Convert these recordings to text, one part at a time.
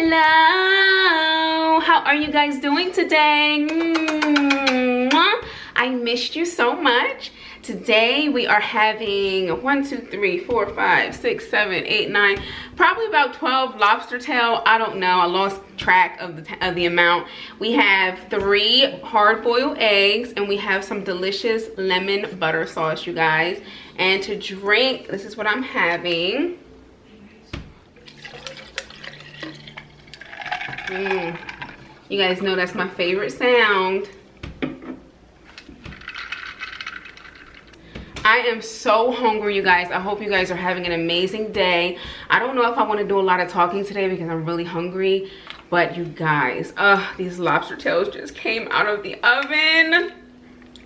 Hello, how are you guys doing today? I missed you so much. Today we are having 1, 2, 3, 4, 5, 6, 7, 8, 9, probably about 12 lobster tail. I don't know, I lost track of the amount. We have 3 hard-boiled eggs, and we have some delicious lemon butter sauce, you guys. And to drink, this is what I'm having. You guys know that's my favorite sound. I am so hungry, you guys. I hope you guys are having an amazing day. I don't know if I want to do a lot of talking today because I'm really hungry. But you guys, these lobster tails just came out of the oven.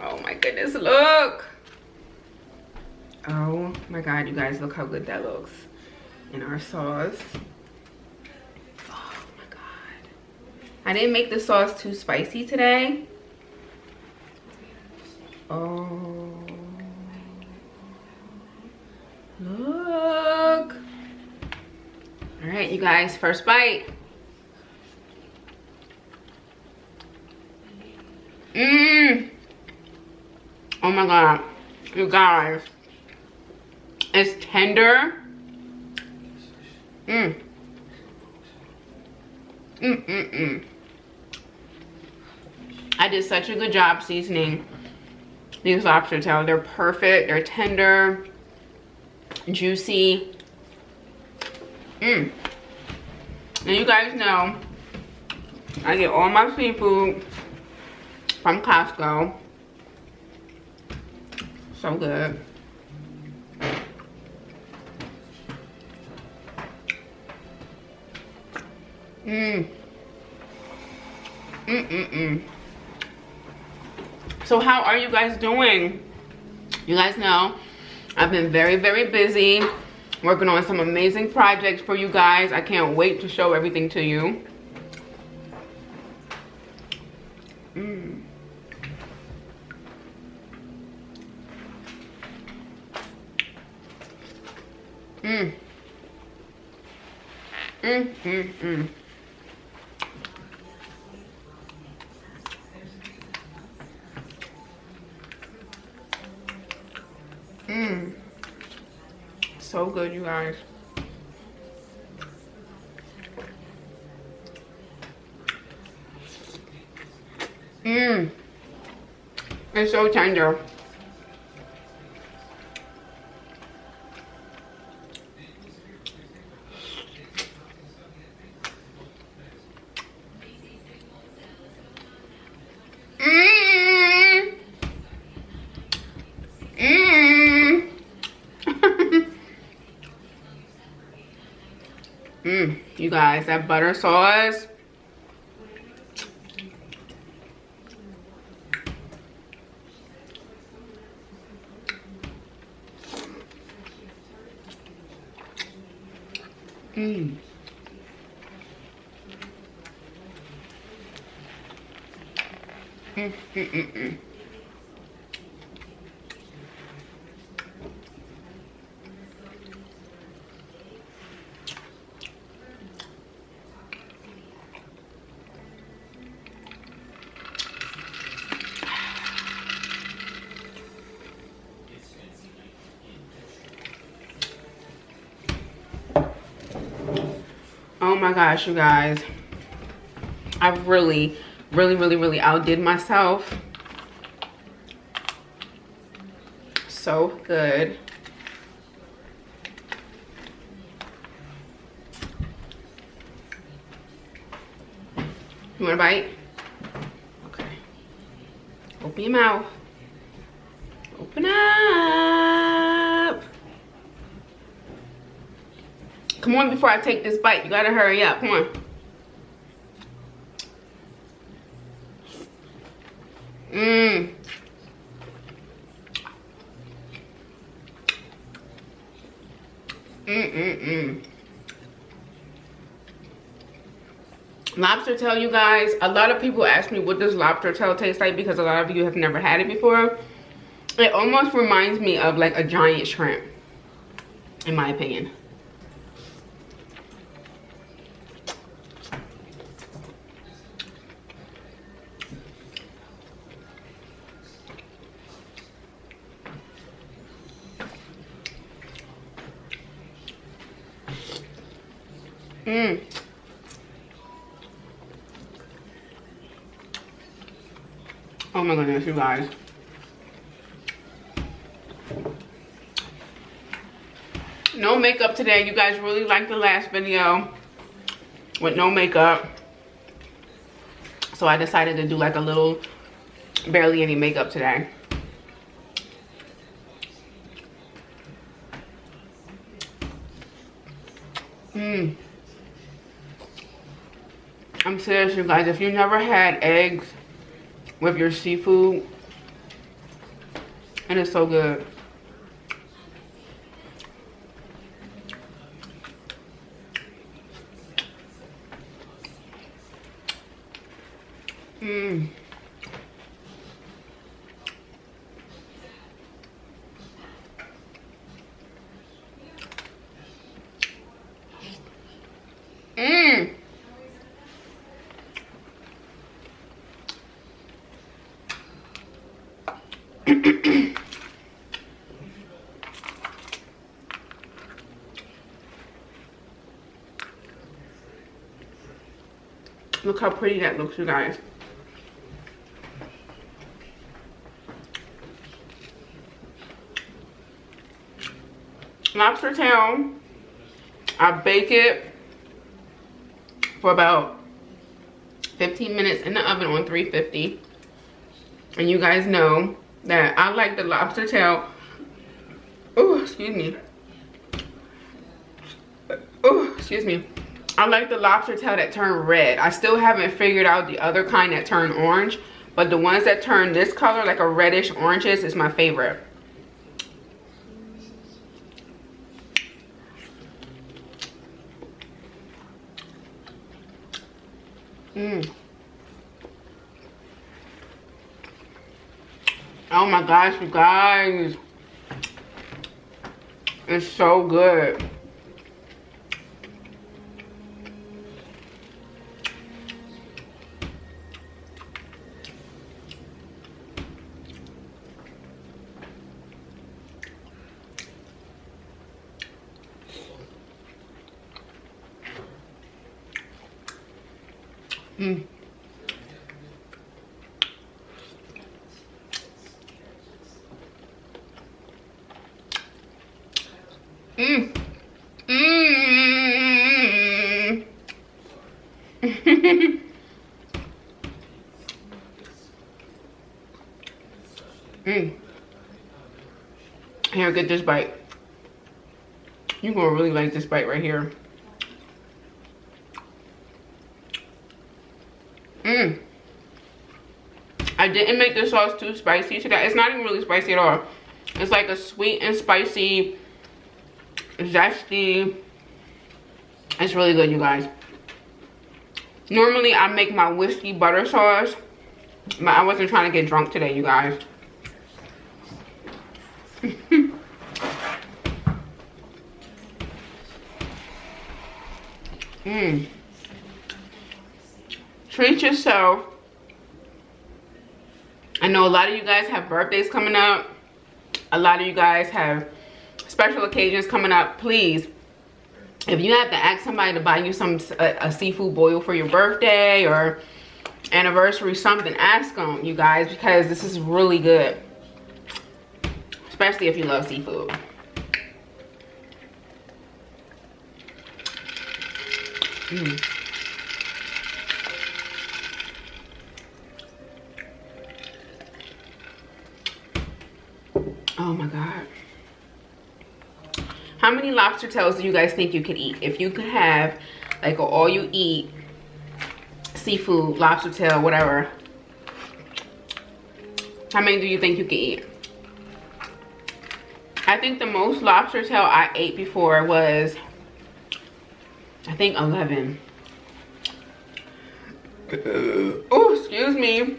Oh my goodness, look. Oh my God, you guys, look how good that looks in our sauce. I didn't make the sauce too spicy today. Oh, look. All right, you guys, first bite. Oh my God, you guys, it's tender. I did such a good job seasoning these lobster tails. They're perfect, they're tender, juicy. And you guys know I get all my seafood from Costco. So good. So how are you guys doing? You guys know I've been very busy working on some amazing projects for you guys. I can't wait to show everything to you. So good, you guys. It's so tender. You guys, that butter sauce. Oh my gosh, you guys, I really outdid myself. So good. You want a bite? Okay. Open your mouth. Open up. Come on, before I take this bite, you gotta hurry up. Come on. Lobster tail, you guys. A lot of people ask me what does lobster tail taste like because a lot of you have never had it before. It almost reminds me of like a giant shrimp, in my opinion. Mmm. Oh my goodness, you guys. No makeup today. You guys really liked the last video with no makeup. So I decided to do like a little, barely any makeup today. Mmm. I'm serious, you guys. If you never had eggs with your seafood, it is so good. Mmm. Mmm. Look how pretty that looks, you guys. Lobster tail, I bake it for about 15 minutes in the oven on 350. And you guys know that I like the lobster tail. Oh, excuse me. Oh, excuse me. I like the lobster tail that turn red. I still haven't figured out the other kind that turn orange, but the ones that turn this color, like a reddish oranges, is my favorite. Mmm. Oh my gosh, you guys. It's so good. Mm. Mm. Mm. Mm. Here, get this bite. You're gonna really like this bite right here. Mmm. I didn't make the sauce too spicy today. It's not even really spicy at all. It's like a sweet and spicy, zesty. It's really good, you guys. Normally I make my whiskey butter sauce, but I wasn't trying to get drunk today, you guys. Mmm. Treat yourself. I know a lot of you guys have birthdays coming up. A lot of you guys have special occasions coming up. Please, if you have to ask somebody to buy you a seafood boil for your birthday or anniversary, something, ask them, you guys, because this is really good. Especially if you love seafood. Mm. Oh my God. How many lobster tails do you guys think you could eat? If you could have like an all you eat seafood, lobster tail, whatever. How many do you think you could eat? I think the most lobster tail I ate before was, I think 11. Oh, excuse me.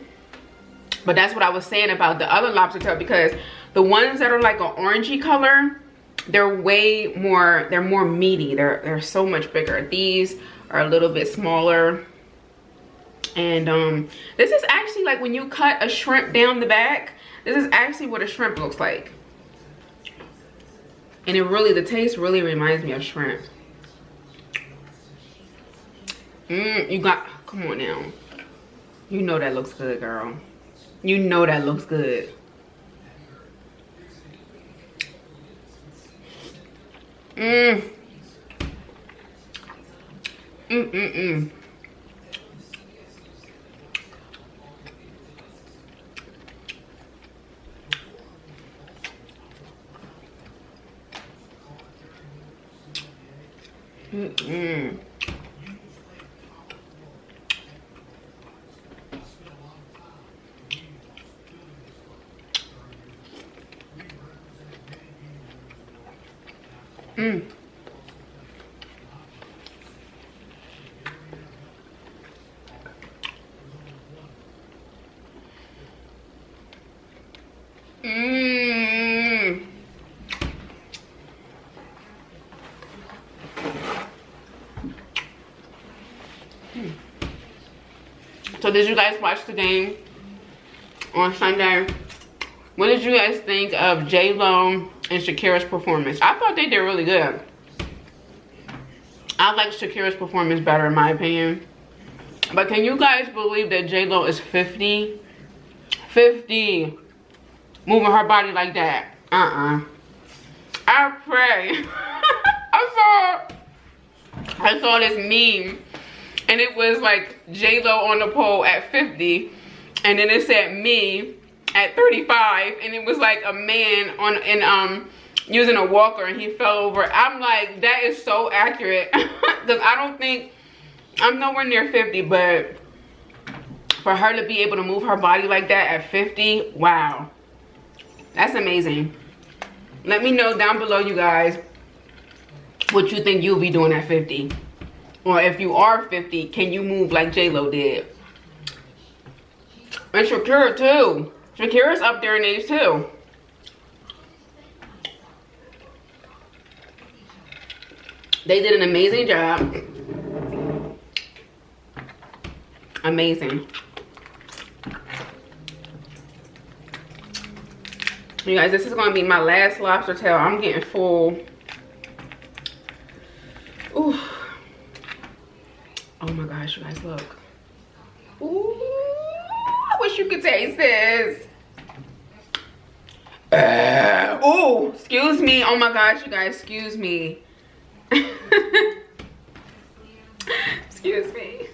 But that's what I was saying about the other lobster tail, because the ones that are like an orangey color, they're way more, they're more meaty. They're so much bigger. These are a little bit smaller. And this is actually like when you cut a shrimp down the back, this is actually what a shrimp looks like. And it really, the taste really reminds me of shrimp. You got, come on now. You know that looks good, girl. You know that looks good. Mm. Mm. So did you guys watch the game on Sunday? What did you guys think of J-Lo and Shakira's performance? I thought they did really good. I like Shakira's performance better in my opinion. But can you guys believe that J-Lo is 50? 50. Moving her body like that. I pray. I saw this meme. And it was like J-Lo on the pole at 50. And then it said me at 35. And it was like a man using a walker and he fell over. I'm like, that is so accurate. Because I don't think, I'm nowhere near 50. But for her to be able to move her body like that at 50, wow. That's amazing. Let me know down below, you guys, what you think you'll be doing at 50. Or if you are 50, can you move like J-Lo did? And Shakira too. Shakira's up there in age too. They did an amazing job. Amazing. You guys, this is going to be my last lobster tail. I'm getting full. Ooh. Oh my gosh, you guys, look. Ooh, I wish you could taste this. Oh, excuse me. Oh my gosh, you guys, excuse me. Excuse me.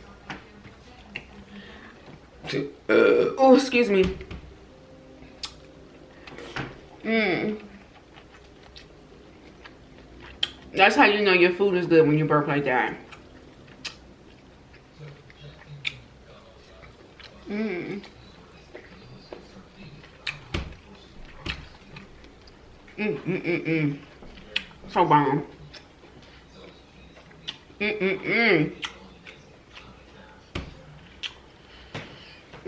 Oh, excuse me. That's how you know your food is good, when you burp like that. So bomb.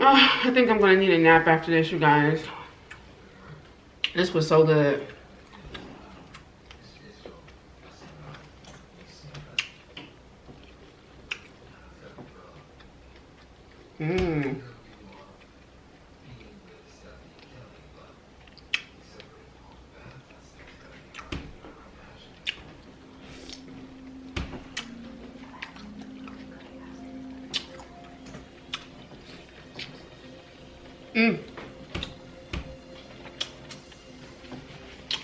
I think I'm gonna need a nap after this, you guys. This was so good.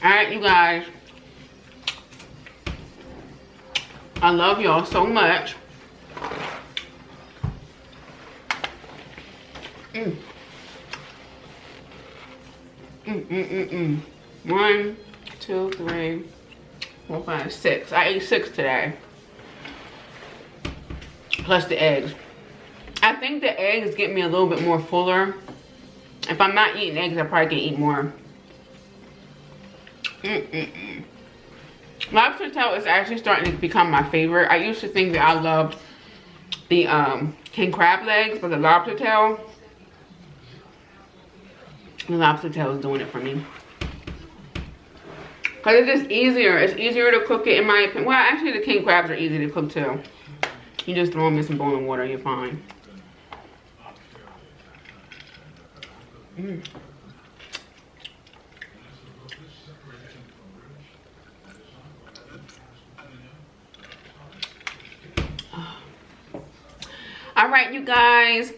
Alright, you guys. I love y'all so much. 1, 2, 3, 4, 5, 6. I ate 6 today. Plus the eggs. I think the eggs get me a little bit more fuller. If I'm not eating eggs, I probably can eat more. Lobster tail is actually starting to become my favorite. I used to think that I loved the king crab legs, but the lobster tail is doing it for me. Because it's just easier. It's easier to cook it in my opinion. Well, actually the king crabs are easy to cook too. You just throw them in some boiling water, you're fine. right, you guys.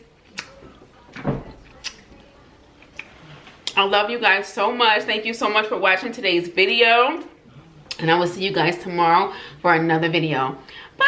I love you guys so much. Thank you so much for watching today's video. And I will see you guys tomorrow for another video. Bye.